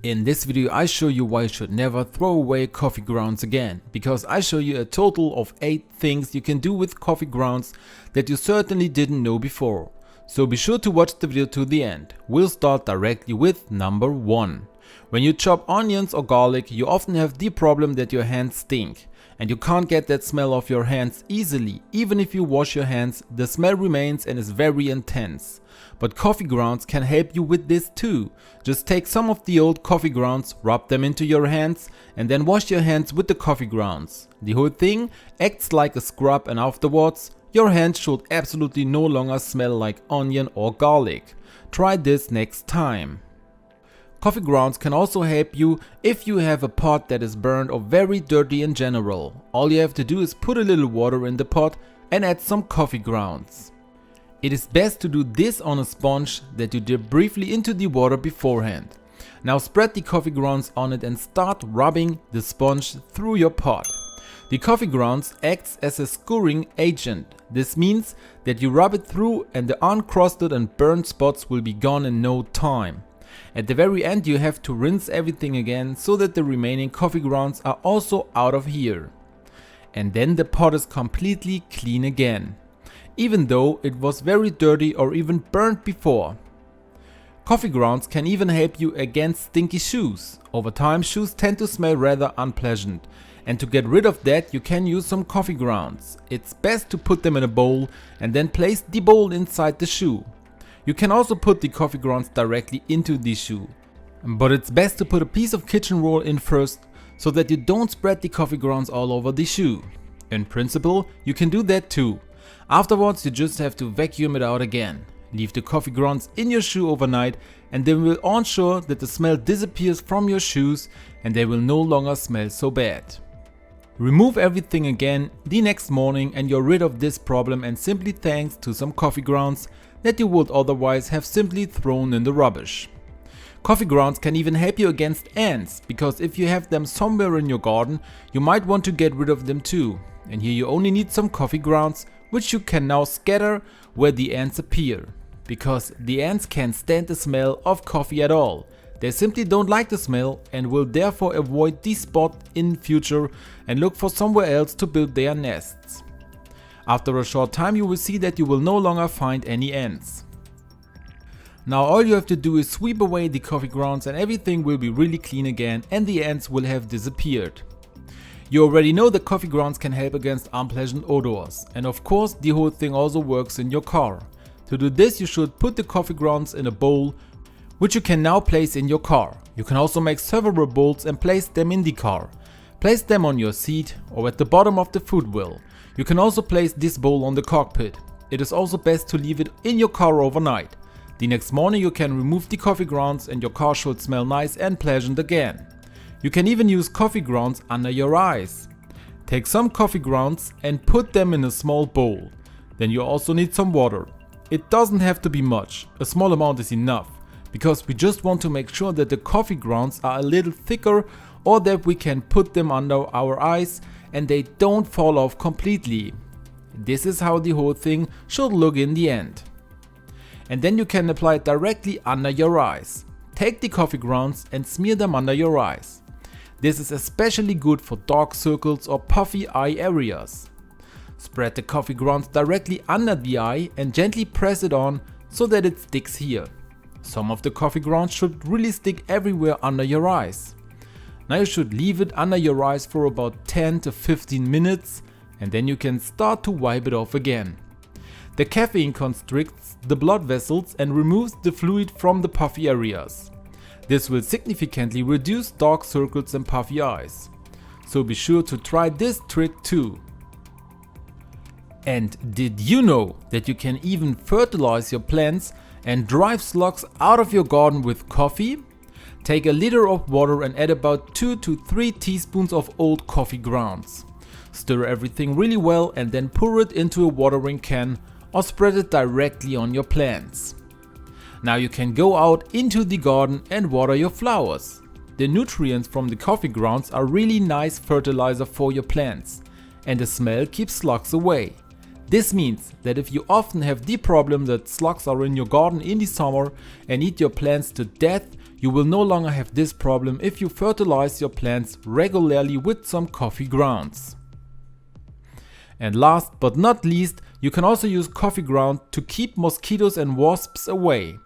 In this video I show you why you should never throw away coffee grounds again, because I show you a total of 8 things you can do with coffee grounds that you certainly didn't know before. So be sure to watch the video to the end. We'll start directly with number 1. When you chop onions or garlic, you often have the problem that your hands stink. And you can't get that smell off your hands easily. Even if you wash your hands, the smell remains and is very intense. But coffee grounds can help you with this too. Just take some of the old coffee grounds, rub them into your hands and then wash your hands with the coffee grounds. The whole thing acts like a scrub and afterwards, your hands should absolutely no longer smell like onion or garlic. Try this next time. Coffee grounds can also help you if you have a pot that is burned or very dirty in general. All you have to do is put a little water in the pot and add some coffee grounds. It is best to do this on a sponge that you dip briefly into the water beforehand. Now spread the coffee grounds on it and start rubbing the sponge through your pot. The coffee grounds acts as a scouring agent. This means that you rub it through and the uncrusted and burnt spots will be gone in no time. At the very end you have to rinse everything again so that the remaining coffee grounds are also out of here. And then the pot is completely clean again, even though it was very dirty or even burnt before. Coffee grounds can even help you against stinky shoes. Over time shoes tend to smell rather unpleasant, and to get rid of that you can use some coffee grounds. It's best to put them in a bowl and then place the bowl inside the shoe. You can also put the coffee grounds directly into the shoe. But it's best to put a piece of kitchen roll in first so that you don't spread the coffee grounds all over the shoe. In principle, you can do that too. Afterwards you just have to vacuum it out again. Leave the coffee grounds in your shoe overnight and they will ensure that the smell disappears from your shoes and they will no longer smell so bad. Remove everything again the next morning and you're rid of this problem, and simply thanks to some coffee grounds that you would otherwise have simply thrown in the rubbish. Coffee grounds can even help you against ants, because if you have them somewhere in your garden, you might want to get rid of them too. And here you only need some coffee grounds, which you can now scatter where the ants appear. Because the ants can't stand the smell of coffee at all. They simply don't like the smell and will therefore avoid this spot in future and look for somewhere else to build their nests. After a short time you will see that you will no longer find any ants. Now all you have to do is sweep away the coffee grounds and everything will be really clean again and the ants will have disappeared. You already know that coffee grounds can help against unpleasant odors, and of course the whole thing also works in your car. To do this you should put the coffee grounds in a bowl, which you can now place in your car. You can also make several bowls and place them in the car. Place them on your seat or at the bottom of the food well. You can also place this bowl on the cockpit. It is also best to leave it in your car overnight. The next morning you can remove the coffee grounds and your car should smell nice and pleasant again. You can even use coffee grounds under your eyes. Take some coffee grounds and put them in a small bowl. Then you also need some water. It doesn't have to be much, a small amount is enough, because we just want to make sure that the coffee grounds are a little thicker or that we can put them under our eyes and they don't fall off completely. This is how the whole thing should look in the end. And then you can apply it directly under your eyes. Take the coffee grounds and smear them under your eyes. This is especially good for dark circles or puffy eye areas. Spread the coffee grounds directly under the eye and gently press it on so that it sticks here. Some of the coffee grounds should really stick everywhere under your eyes. Now you should leave it under your eyes for about 10 to 15 minutes and then you can start to wipe it off again. The caffeine constricts the blood vessels and removes the fluid from the puffy areas. This will significantly reduce dark circles and puffy eyes. So be sure to try this trick too. And did you know that you can even fertilize your plants and drive slugs out of your garden with coffee? Take a liter of water and add about 2 to 3 teaspoons of old coffee grounds. Stir everything really well and then pour it into a watering can or spread it directly on your plants. Now you can go out into the garden and water your flowers. The nutrients from the coffee grounds are really nice fertilizer for your plants and the smell keeps slugs away. This means that if you often have the problem that slugs are in your garden in the summer and eat your plants to death, you will no longer have this problem if you fertilize your plants regularly with some coffee grounds. And last but not least, you can also use coffee ground to keep mosquitoes and wasps away.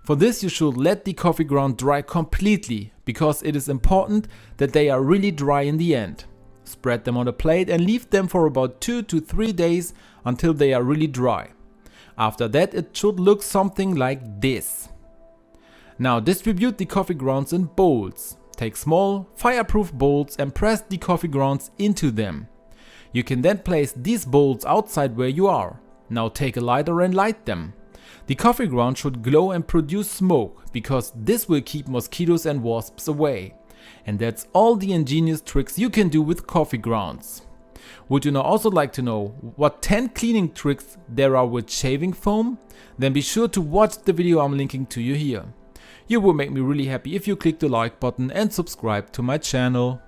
For this you should let the coffee ground dry completely, because it is important that they are really dry in the end. Spread them on a plate and leave them for about 2 to 3 days until they are really dry. After that it should look something like this. Now distribute the coffee grounds in bowls. Take small, fireproof bowls and press the coffee grounds into them. You can then place these bowls outside where you are. Now take a lighter and light them. The coffee ground should glow and produce smoke, because this will keep mosquitoes and wasps away. And that's all the ingenious tricks you can do with coffee grounds. Would you now also like to know what 10 cleaning tricks there are with shaving foam? Then be sure to watch the video I'm linking to you here. You will make me really happy if you click the like button and subscribe to my channel.